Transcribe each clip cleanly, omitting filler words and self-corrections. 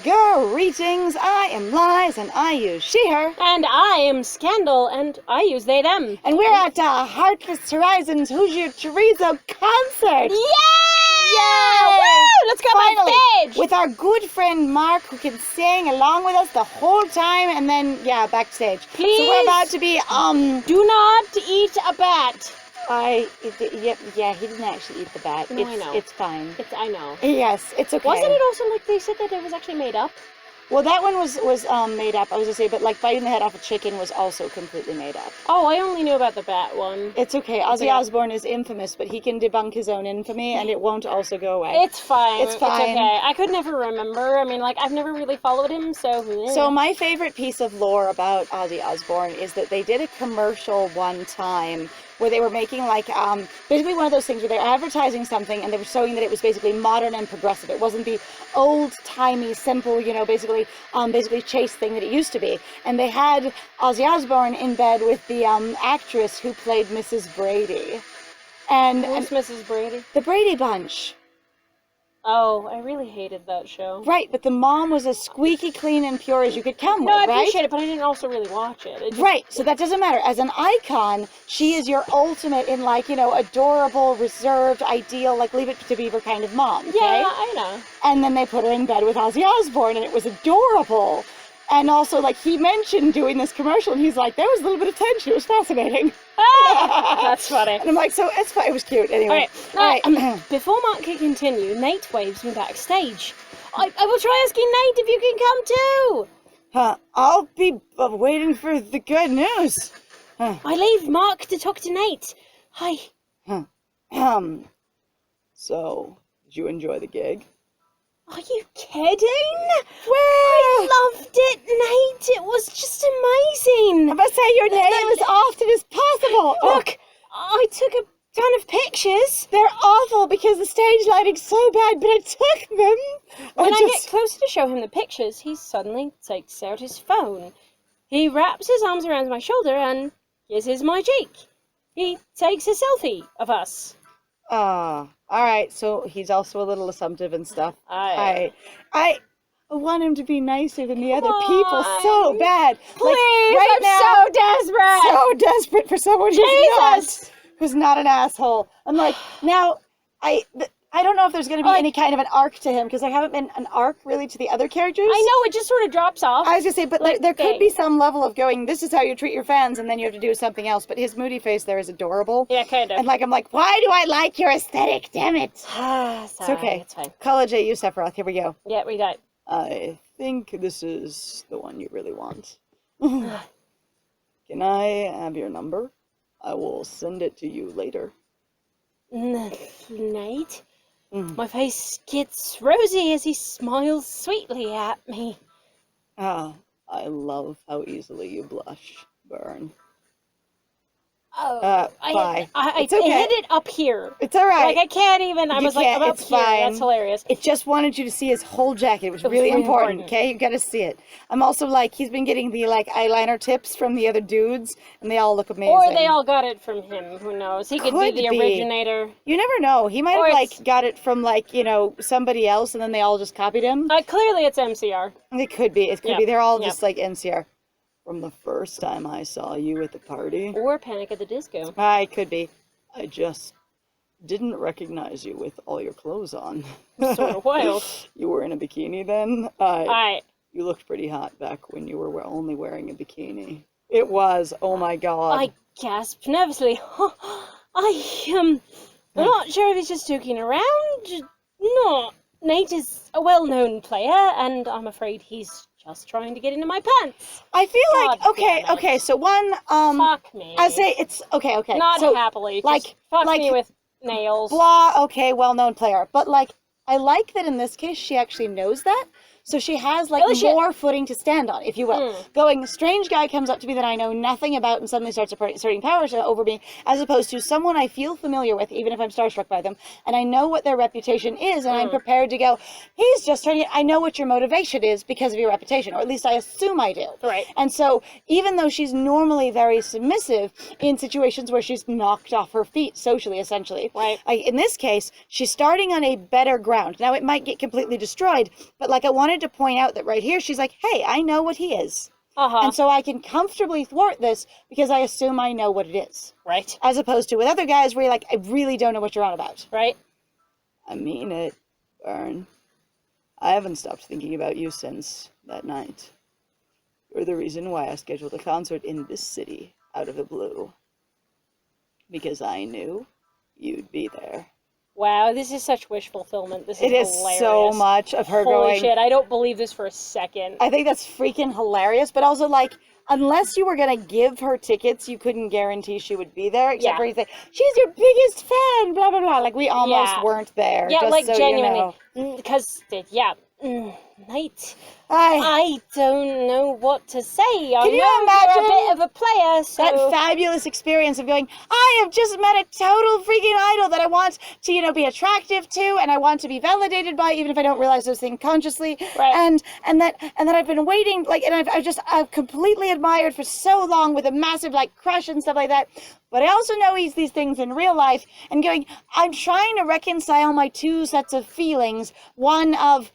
Greetings, I am Lies, and I use she, her. And I am Scandal, and I use they, them. And we're at Heartless Horizons Hoosier Chorizo concert. Yeah! Yay! Woo! Let's go Finally, backstage! with our good friend Mark, who can sing along with us the whole time, and then, backstage. Please. So we're about to be, Do not eat a bat. he didn't actually eat the bat. No, I know. It's fine. I know. Yes, it's okay. Wasn't it also like they said that it was actually made up? Well, that one was made up, I was going to say, but like biting the head off a chicken was also completely made up. Oh, I only knew about the bat one. It's okay. Ozzy Osbourne is infamous, but he can debunk his own infamy, and it won't also go away. It's fine. It's fine. It's okay. I could never remember. I mean, like, I've never really followed him, so... So my favorite piece of lore about Ozzy Osbourne is that they did a commercial one time where they were making, like, basically one of those things where they're advertising something and they were showing that it was basically modern and progressive. It wasn't the old-timey, simple, basically chaste thing that it used to be. And they had Ozzy Osbourne in bed with the actress who played Mrs. Brady. Who's Mrs. Brady? The Brady Bunch. Oh, I really hated that show. Right, but the mom was as squeaky clean and pure as you could come with, right? No, I appreciate it, but I didn't also really watch it. Right, so that doesn't matter. As an icon, she is your ultimate in, like, adorable, reserved, ideal, like, Leave It to Beaver kind of mom, okay? Yeah, I know. And then they put her in bed with Ozzy Osbourne, and it was adorable. And also, like, he mentioned doing this commercial, and he's like, there was a little bit of tension. It was fascinating. That's funny. And I'm like, so it's fine. It was cute. Anyway. All right. Before Mark can continue, Nate waves me backstage. I will try asking Nate if you can come too. I'll be waiting for the good news. I leave Mark to talk to Nate. Hi. So, did you enjoy the gig? Are you kidding? Well, I loved it, Nate. It was just amazing. I must say your name as often as possible. Look, I took a ton of pictures. They're awful because the stage lighting's so bad, but I took them. When I get closer to show him the pictures, he suddenly takes out his phone. He wraps his arms around my shoulder and kisses my cheek. He takes a selfie of us. Alright, so he's also a little assumptive and stuff. I want him to be nicer than the other people so bad. Please, like, right I'm now, so desperate. So desperate for someone who's not an asshole. I'm like, now, I don't know if there's going to be any kind of an arc to him, because there haven't been an arc really to the other characters. I know, it just sort of drops off. I was going to say, but there could be some level of going, this is how you treat your fans, and then you have to do something else. But his moody face there is adorable. Yeah, kind of. And I'm like, why do I like your aesthetic? Damn it. It's okay. It's fine. College at you, Sephiroth. Here we go. Yeah, we got. I think this is the one you really want. Can I have your number? I will send it to you later. Nate? My face gets rosy as he smiles sweetly at me. I love how easily you blush, Burn. Oh, bye. I hit it up here. It's all right. Like, I can't even. I was like, I'm up here. Fine. That's hilarious. It just wanted you to see his whole jacket. It was really important, okay? You gotta see it. I'm also like, he's been getting the, like, eyeliner tips from the other dudes, and they all look amazing. Or they all got it from him. Who knows? He could be the originator. You never know. He might have, like, got it from, like, somebody else, and then they all just copied him. Clearly it's MCR. It could be. It could be. They're all just, like, MCR. From the first time I saw you at the party. Or Panic at the Disco. I could be. I just didn't recognize you with all your clothes on. Sort of wild. You were in a bikini then? You looked pretty hot back when you were only wearing a bikini. It was. Oh my god. I gasped nervously. I'm not sure if he's just joking around. No. Nate is a well-known player, and I'm afraid he's just trying to get into my pants. I feel like, okay, so one, fuck me. I say it's, okay. Not so, happily. Like, just fuck me with nails. Blah, okay, well-known player. But, like, I like that in this case she actually knows that. So she has, like, more footing to stand on, if you will. Going, strange guy comes up to me that I know nothing about and suddenly starts asserting power over me, as opposed to someone I feel familiar with, even if I'm starstruck by them, and I know what their reputation is, and I'm prepared to go, he's just trying to, I know what your motivation is because of your reputation, or at least I assume I do. Right. And so, even though she's normally very submissive in situations where she's knocked off her feet, socially, essentially, in this case, she's starting on a better ground. Now, it might get completely destroyed, but, like, I wanted wanted to point out that right here, she's like, hey, I know what he is. Uh-huh. And so I can comfortably thwart this because I assume I know what it is. Right. As opposed to with other guys where you're like, I really don't know what you're on about. Right. I mean it, Vern. I haven't stopped thinking about you since that night. You're the reason why I scheduled a concert in this city out of the blue. Because I knew you'd be there. Wow, this is such wish fulfillment. This is It is hilarious. so much of her Holy going... shit, I don't believe this for a second. I think that's freaking hilarious, but also, like, unless you were going to give her tickets, you couldn't guarantee she would be there, except for you say, she's your biggest fan, blah, blah, blah. Like, we almost weren't there. Yeah, just like, so genuinely. You know. Because, Knight. I don't know what to say. I Can you know imagine you're a bit of a player, so... that fabulous experience of going, I have just met a total freaking idol that I want to, you know, be attractive to, and I want to be validated by, even if I don't realize those things consciously. Right. And that I've been waiting, like, and I've completely admired for so long with a massive, like, crush and stuff like that. But I also know he's these things in real life, and going, I'm trying to reconcile my two sets of feelings. One of,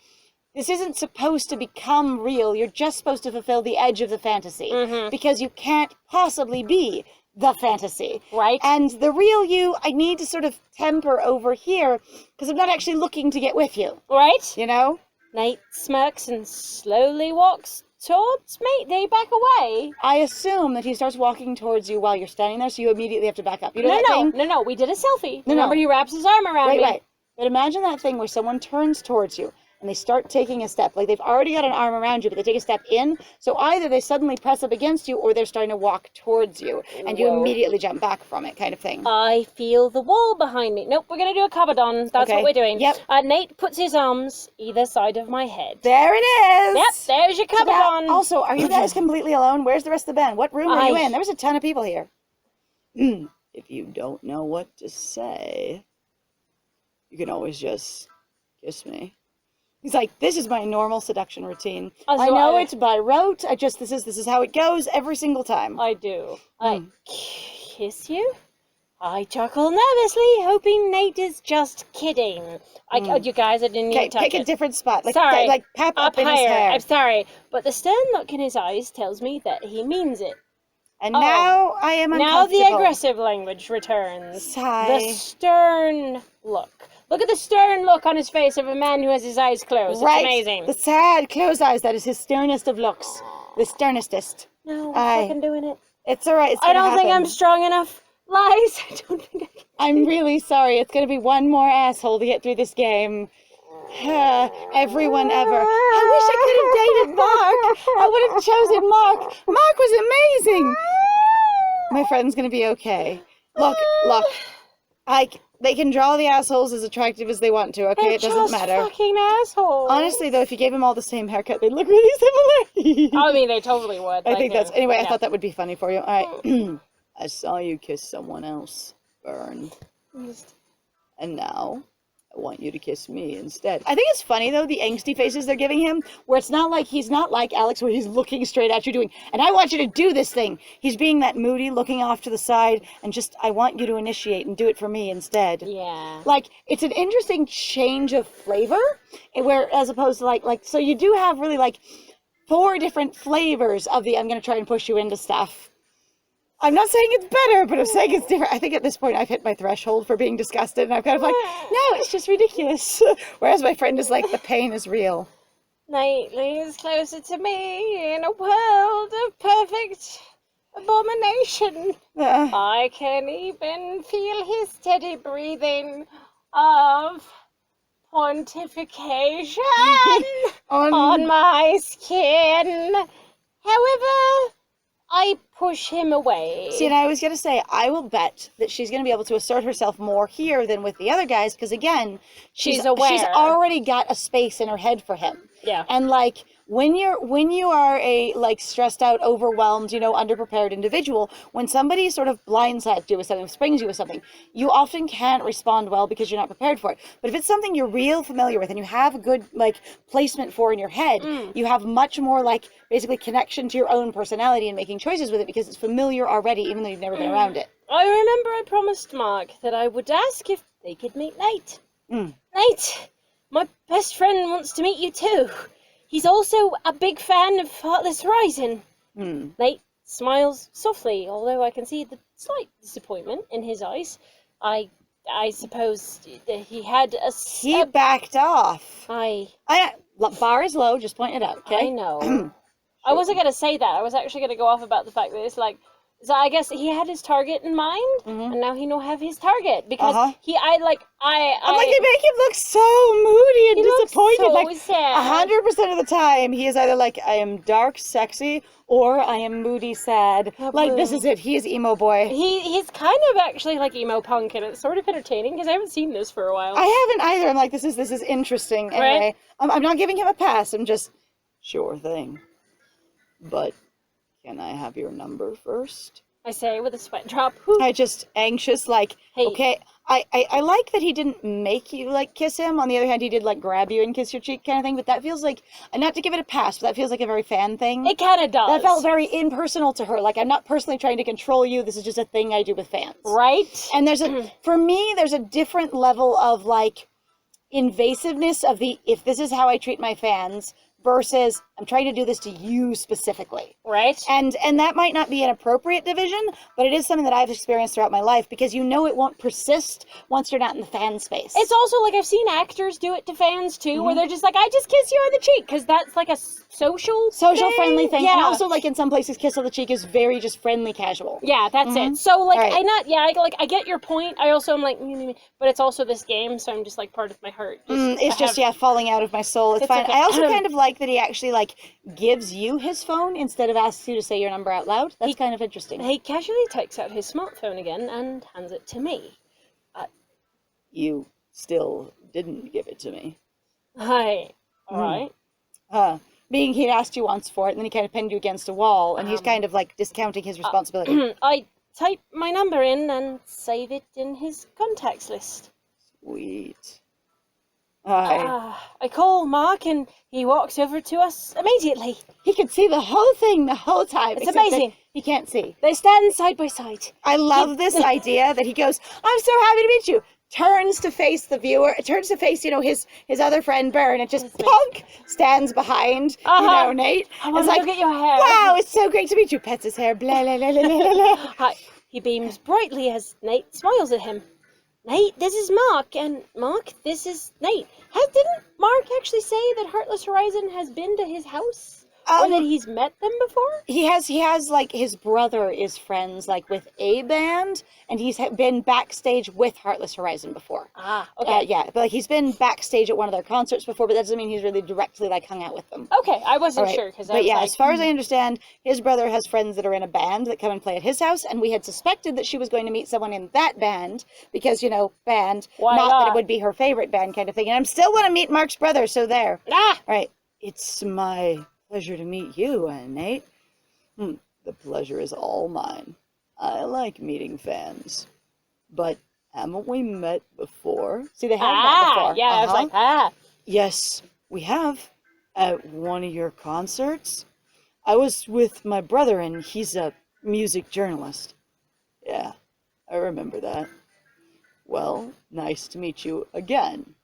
this isn't supposed to become real. You're just supposed to fulfill the edge of the fantasy. Because you can't possibly be the fantasy. Right. And the real you, I need to sort of temper over here, because I'm not actually looking to get with you. Right? You know? Knight smirks and slowly walks towards me. They back away. I assume that he starts walking towards you while you're standing there, so you immediately have to back up. You know that thing? No, we did a selfie. No, Remember, no. he wraps his arm around me. Right. But imagine that thing where someone turns towards you, and they start taking a step. Like, they've already got an arm around you, but they take a step in. So either they suddenly press up against you, or they're starting to walk towards you. And you immediately jump back from it, kind of thing. I feel the wall behind me. Nope, we're going to do a kabadon. That's what we're doing. Yep. Nate puts his arms either side of my head. There it is! Yep, there's your So now, kabadon. also, are you guys completely alone? Where's the rest of the band? What room are you in? There was a ton of people here. If you don't know what to say, you can always just kiss me. He's like, this is my normal seduction routine. I know it's by rote. This is how it goes every single time. I do. I kiss you? I chuckle nervously, hoping Nate is just kidding. You guys, I didn't even touch pick a different spot. Like, sorry. Like, pap up in his higher. hair. I'm sorry. But the stern look in his eyes tells me that he means it. And now I am Now uncomfortable. the aggressive language returns. Sigh. The stern look. Look at the stern look on his face of a man who has his eyes closed. Right. It's amazing. The sad closed eyes. That is his sternest of looks. The sternestest. No, I'm fucking doing it. It's all right. It's I gonna don't think happen. I'm strong enough. Lies. I don't think I can. I'm really sorry. It's going to be one more asshole to get through this game. Everyone ever. I wish I could have dated Mark. I would have chosen Mark. Mark was amazing. My friend's going to be okay. Look. They can draw the assholes as attractive as they want to, okay? It doesn't matter. They're just fucking assholes. Honestly, though, if you gave them all the same haircut, they'd look really similar. I mean, they totally would. I think that's... Anyway, I thought that would be funny for you. All right. I saw you kiss someone else, Vern. And now, I want you to kiss me instead. I think it's funny, though, the angsty faces they're giving him, where it's not like, he's not like Alex, where he's looking straight at you doing, and I want you to do this thing. He's being that moody, looking off to the side, and just, I want you to initiate and do it for me instead. Yeah. Like, it's an interesting change of flavor, where, as opposed to, like, so you do have really, like, 4 different flavors of the, I'm going to try and push you into stuff. I'm not saying it's better, but I'm saying it's different. I think at this point I've hit my threshold for being disgusted, and I'm kind of like, no, it's just ridiculous. Whereas my friend is like, the pain is real. Knight leans closer to me in a world of perfect abomination. I can even feel his steady breathing of pontification on my skin. However, I push him away. See, and I was going to say, I will bet that she's going to be able to assert herself more here than with the other guys, because again, she's aware. She's already got a space in her head for him. Yeah. And like, when you are a, like, stressed out, overwhelmed, underprepared individual, when somebody sort of blindsides you with something, springs you with something, you often can't respond well because you're not prepared for it. But if it's something you're real familiar with and you have a good, like, placement for in your head, you have much more, like, basically connection to your own personality and making choices with it because it's familiar already, even though you've never been around it. I remember I promised Mark that I would ask if they could meet Nate. Nate, my best friend wants to meet you too. he's also a big fan of Heartless Horizon. Hmm. Nate smiles softly, although I can see the slight disappointment in his eyes. I suppose that he had He backed off. Bar is low, just point it out, okay? I know. I wasn't going to say that. I was actually going to go off about the fact that it's like, so I guess he had his target in mind, and now he don't have his target because I'm like, they make him look so moody and disappointed. Looks so like sad. 100% of the time, he is either like, I am dark, sexy, or I am moody, sad. Like this is it. He is emo boy. He's kind of actually like emo punk, and it's sort of entertaining because I haven't seen this for a while. I haven't either. I'm like, this is interesting. Anyway, Right? I'm not giving him a pass. I'm just sure thing. But can I have your number first? I say with a sweat drop. I just anxious, like, Hey. okay, I like that he didn't make you, like, kiss him. On the other hand, he did, like, grab you and kiss your cheek kind of thing, but that feels like, not to give it a pass, but that feels like a very fan thing. It kind of does. That felt very impersonal to her. Like, I'm not personally trying to control you. This is just a thing I do with fans. Right? And for me, there's a different level of, like, invasiveness of if this is how I treat my fans versus I'm trying to do this to you specifically. Right? And that might not be an appropriate division, but it is something that I've experienced throughout my life because you know it won't persist once you're not in the fan space. It's also like I've seen actors do it to fans too, where they're just like, I just kiss you on the cheek, because that's like a social friendly thing. Yeah. And also, like, in some places, kiss on the cheek is very just friendly, casual. Yeah, that's it. So, like, Right. I get your point. I also am like, but it's also this game, so I'm just like, part of my heart. Falling out of my soul. It's fine. okay. I also kind of like that he actually, like, gives you his phone instead of asks you to say your number out loud. That's kind of interesting. He casually takes out his smartphone again and hands it to me. You still didn't give it to me. Hi. All right. Being he'd asked you once for it, and then he kind of pinned you against a wall, and he's kind of, like, discounting his responsibility. I type my number in and save it in his contacts list. Sweet. I call Mark, and he walks over to us immediately. He could see the whole thing the whole time. It's except that amazing. He can't see. They stand side by side. I love this idea that he goes, I'm so happy to meet you. Turns to face the viewer, turns to face, his other friend, Bern, and just punk stands behind, Nate. I want It's to look at your hair. Wow, it's so great to meet you. Pets his hair, blah, blah, blah, blah, blah, blah. Hi. He beams brightly as Nate smiles at him. Nate, this is Mark, and Mark, this is Nate. Didn't Mark actually say that Heartless Horizon has been to his house? Or that he's met them before? He has, like, his brother is friends, like, with a band, and he's been backstage with Heartless Horizon before. Okay. Yeah, but like, he's been backstage at one of their concerts before, but that doesn't mean he's really directly, like, hung out with them. Okay, I wasn't sure. But yeah, as far as I understand, his brother has friends that are in a band that come and play at his house, and we had suspected that she was going to meet someone in that band, because, band, Why not that not? it would be her favorite band kind of thing. And I'm still want to meet Mark's brother, so there. Right. It's my pleasure to meet you, Nate. The pleasure is all mine. I like meeting fans. But haven't we met before? See, they have met before. Yeah, I was like, Yes, we have. At one of your concerts. I was with my brother, and he's a music journalist. Yeah, I remember that. Well, nice to meet you again,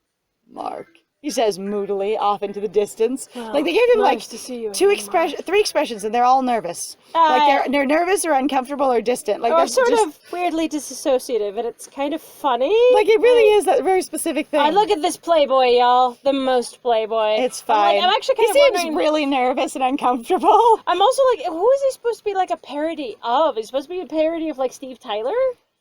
Mark. He says moodily off into the distance. Like, they gave him nice to see you three expressions, and they're all nervous. Like, they're nervous or uncomfortable or distant. Like, or they're sort just, of weirdly disassociative, and it's kind of funny. like, it really is that very specific thing. I look at this Playboy, y'all. The most Playboy. It's fine. I'm actually kind he of seems wondering. really nervous and uncomfortable. I'm also like, who is he supposed to be like a parody of? Is he supposed to be a parody of like Steve Tyler?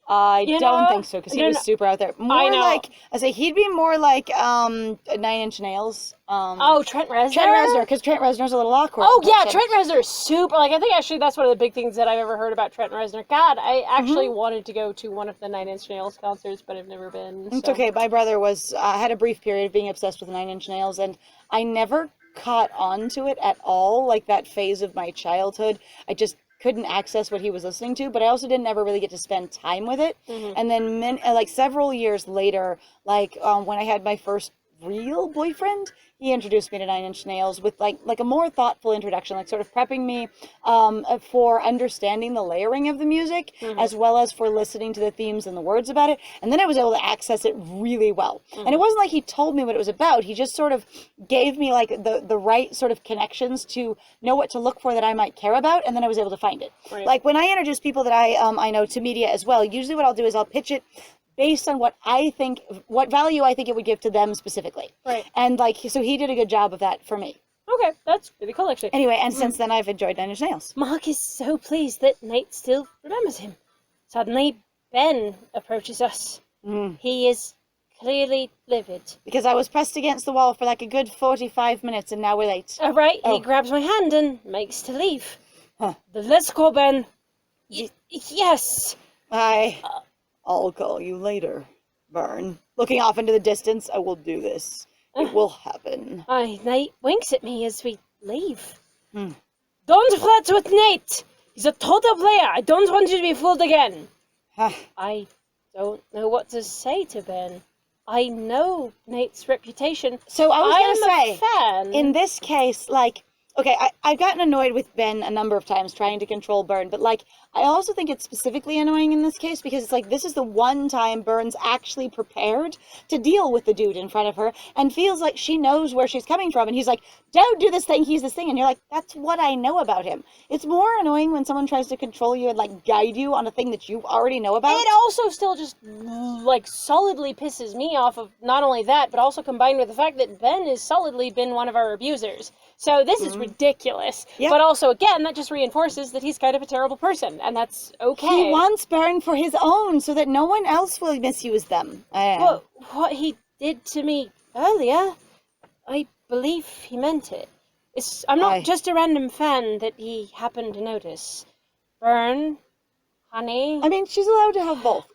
I don't think so, because he was super out there. More know. like, he'd be more like 9 Inch Nails. Trent Reznor? Trent Reznor, because Trent Reznor's a little awkward. Oh, yeah, Trent Reznor is super. Like, I think actually that's one of the big things that I've ever heard about Trent Reznor. God, I actually wanted to go to one of the 9 Inch Nails concerts, but I've never been. It's okay. My brother had a brief period of being obsessed with 9 Inch Nails, and I never caught on to it at all, like that phase of my childhood. I just couldn't access what he was listening to, but I also didn't ever really get to spend time with it. And then several years later, when I had my first real boyfriend, he introduced me to Nine Inch Nails with like a more thoughtful introduction, like sort of prepping me for understanding the layering of the music, as well as for listening to the themes and the words about it. And then I was able to access it really well. And it wasn't like he told me what it was about. He just sort of gave me like the right sort of connections to know what to look for that I might care about, and then I was able to find it. Right. Like when I introduce people that I know to media as well, usually what I'll do is I'll pitch it based on what value I think it would give to them specifically. Right. And like, so he did a good job of that for me. Okay, that's really cool, actually. Anyway, and since then I've enjoyed Nine Inch Nails. Mark is so pleased that Nate still remembers him. Suddenly, Ben approaches us. He is clearly livid. Because I was pressed against the wall for like a good 45 minutes and now we're late. Right, he grabs my hand and makes to leave. Huh. But let's go, Ben. Yes. I'll call you later, Burn. Looking off into the distance, I will do this. It will happen. Nate winks at me as we leave. Don't flirt with Nate! He's a total player! I don't want you to be fooled again! I don't know what to say to Ben. I know Nate's reputation. So I was going to say, fan. in this case, like, okay, I've gotten annoyed with Ben a number of times trying to control Burn, but like, I also think it's specifically annoying in this case because it's like, this is the one time Burn's actually prepared to deal with the dude in front of her and feels like she knows where she's coming from. And he's like, don't do this thing, he's this thing. And you're like, that's what I know about him. It's more annoying when someone tries to control you and like guide you on a thing that you already know about. It also still just like solidly pisses me off of not only that, but also combined with the fact that Ben has solidly been one of our abusers. So this is ridiculous. Yep. But also, again, that just reinforces that he's kind of a terrible person, and that's okay. He wants Burn for his own, so that no one else will misuse them. Well, what he did to me earlier, I believe he meant it. I'm not just a random fan that he happened to notice. Burn, honey. I mean, she's allowed to have both.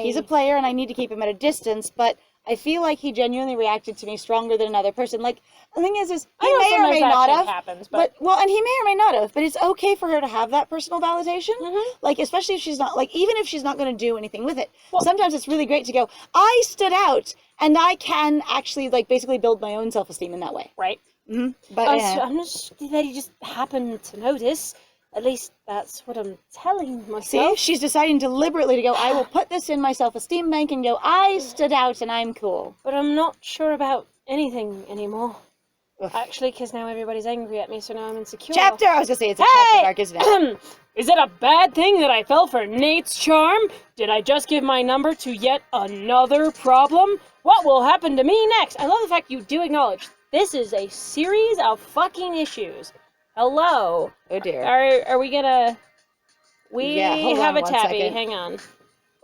He's a player, and I need to keep him at a distance, but I feel like he genuinely reacted to me stronger than another person. Like, the thing is he may or may not have. Happens, but and he may or may not have. But it's okay for her to have that personal validation. Like, especially if she's not, like, even if she's not going to do anything with it. Well, sometimes it's really great to go, I stood out, and I can actually, like, basically build my own self-esteem in that way. Right. But I'm not that he just happened to notice. At least that's what I'm telling myself. See, she's deciding deliberately to go, I will put this in my self-esteem bank and go, I stood out and I'm cool. But I'm not sure about anything anymore. Actually, because now everybody's angry at me, so now I'm insecure. I was going to say, it's a chapter arc, isn't it? Is it a bad thing that I fell for Nate's charm? Did I just give my number to yet another problem? What will happen to me next? I love the fact you do acknowledge this is a series of fucking issues. Hello. Oh dear. Are we gonna... We have a tabby. Second. Hang on.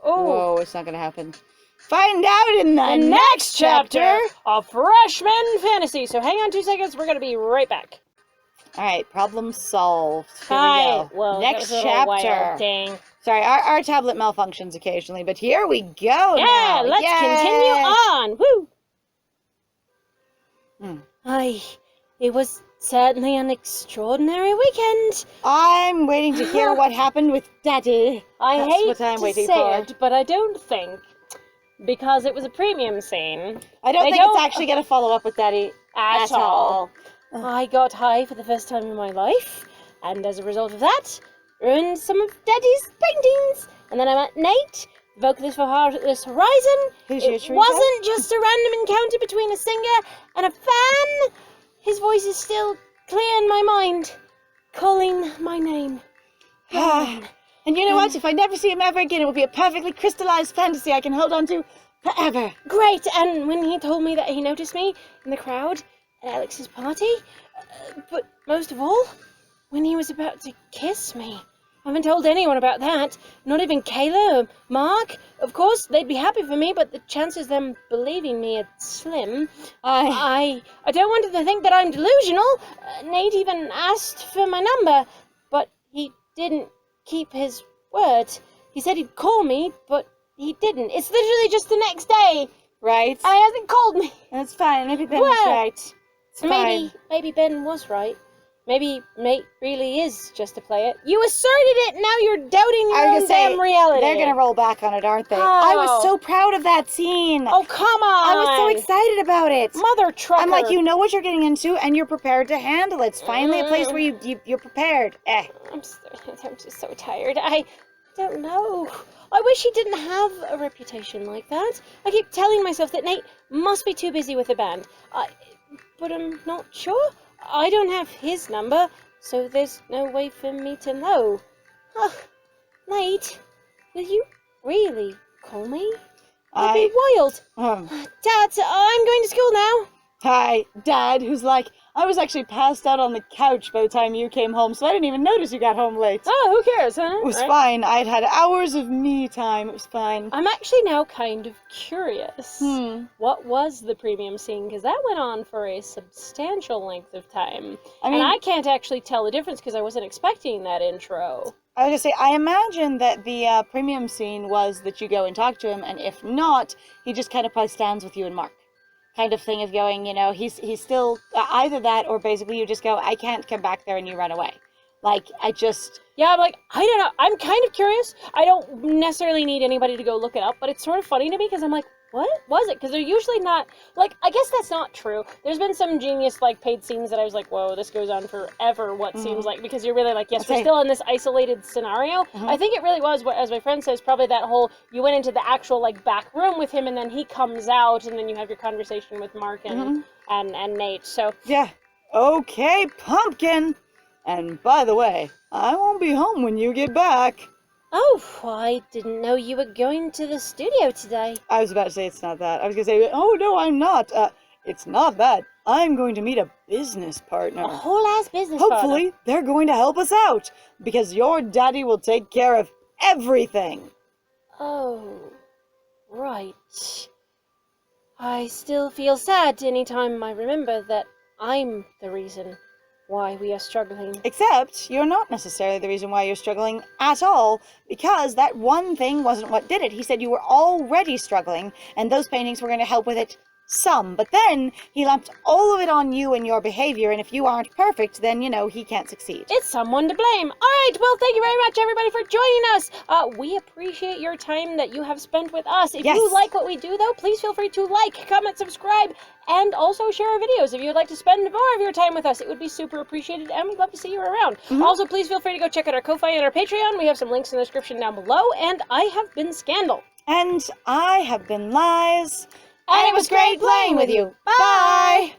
Oh. Whoa, it's not gonna happen. Find out in the next chapter of Freshman Fantasy. So hang on 2 seconds. We're gonna be right back. All right, problem solved. Here Hi. we go. Well, next that was a little chapter. Wild. Dang. Sorry, our tablet malfunctions occasionally, but here we go. Yeah, now. let's continue on. Woo. It was certainly an extraordinary weekend. I'm waiting to hear what happened with Daddy. I hate what I'm to waiting say for. it, but I don't think, because it was a premium scene. I don't think it's actually going to follow up with Daddy at all. I got high for the first time in my life, and as a result of that, ruined some of Daddy's paintings. And then I met Nate, vocalist for Heartless Horizon. It wasn't just a random encounter between a singer and a fan. His voice is still clear in my mind, calling my name. And you know what? If I never see him ever again, it will be a perfectly crystallized fantasy I can hold on to forever. Great! And when he told me that he noticed me in the crowd at Alex's party, but most of all, when he was about to kiss me. I haven't told anyone about that. Not even Kayla or Mark. Of course, they'd be happy for me, but the chances of them believing me are slim. I don't want them to think that I'm delusional. Nate even asked for my number, but he didn't keep his word. He said he'd call me, but he didn't. It's literally just the next day. Right. And he hasn't called me. That's fine. Maybe Ben was right. It's fine. Maybe Ben was right. maybe Nate really is just a player. You asserted it, now you're doubting your I own was gonna say, damn reality. they're gonna roll back on it, aren't they? Oh. I was so proud of that scene. Oh, come on! I was so excited about it. Mother trucker! I'm like, you know what you're getting into, and you're prepared to handle it. It's finally a place where you're prepared. I'm just so tired. I don't know. I wish he didn't have a reputation like that. I keep telling myself that Nate must be too busy with the band. But I'm not sure. I don't have his number, so there's no way for me to know. Nate, will you really call me? That'd be wild. Dad, I'm going to school now. Hi, Dad, who's like, I was actually passed out on the couch by the time you came home, so I didn't even notice you got home late. Oh, who cares, huh? It was fine. I'd had hours of me time. It was fine. I'm actually now kind of curious. What was the premium scene? Because that went on for a substantial length of time. And I can't actually tell the difference because I wasn't expecting that intro. I was gonna say, I imagine that the premium scene was that you go and talk to him, and if not, he just kind of probably stands with you and Mark. Kind of thing of going, you know, he's still either that or basically you just go, I can't come back there and you run away. Like, Yeah, I'm like, I don't know. I'm kind of curious. I don't necessarily need anybody to go look it up, but it's sort of funny to me because I'm like, what was it? Because they're usually not, like, I guess that's not true. There's been some genius, like, paid scenes that I was like, whoa, this goes on forever, what seems like, because you're really like, yes, we're still in this isolated scenario. I think it really was, as my friend says, probably that whole, you went into the actual, like, back room with him, and then he comes out, and then you have your conversation with Mark and Nate, so. Yeah. Okay, Pumpkin. And by the way, I won't be home when you get back. Oh, I didn't know you were going to the studio today. I was about to say it's not that. I was going to say, oh, no, I'm not. It's not that. I'm going to meet a business partner. A whole-ass business partner. Hopefully, they're going to help us out, because your daddy will take care of everything. Oh, right. I still feel sad anytime I remember that I'm the reason why we are struggling. Except, you're not necessarily the reason why you're struggling at all, because that one thing wasn't what did it. He said you were already struggling, and those paintings were going to help with it some. But then, he lumped all of it on you and your behavior, and if you aren't perfect, then, you know, he can't succeed. It's someone to blame. Alright, well, thank you very much, everybody, for joining us. We appreciate your time that you have spent with us. If you like what we do, though, please feel free to like, comment, subscribe, and also share our videos. If you would like to spend more of your time with us, it would be super appreciated, and we'd love to see you around. Also, please feel free to go check out our Ko-Fi and our Patreon. We have some links in the description down below, and I have been Scandal. And I have been Lies. And it was great playing with you. Bye!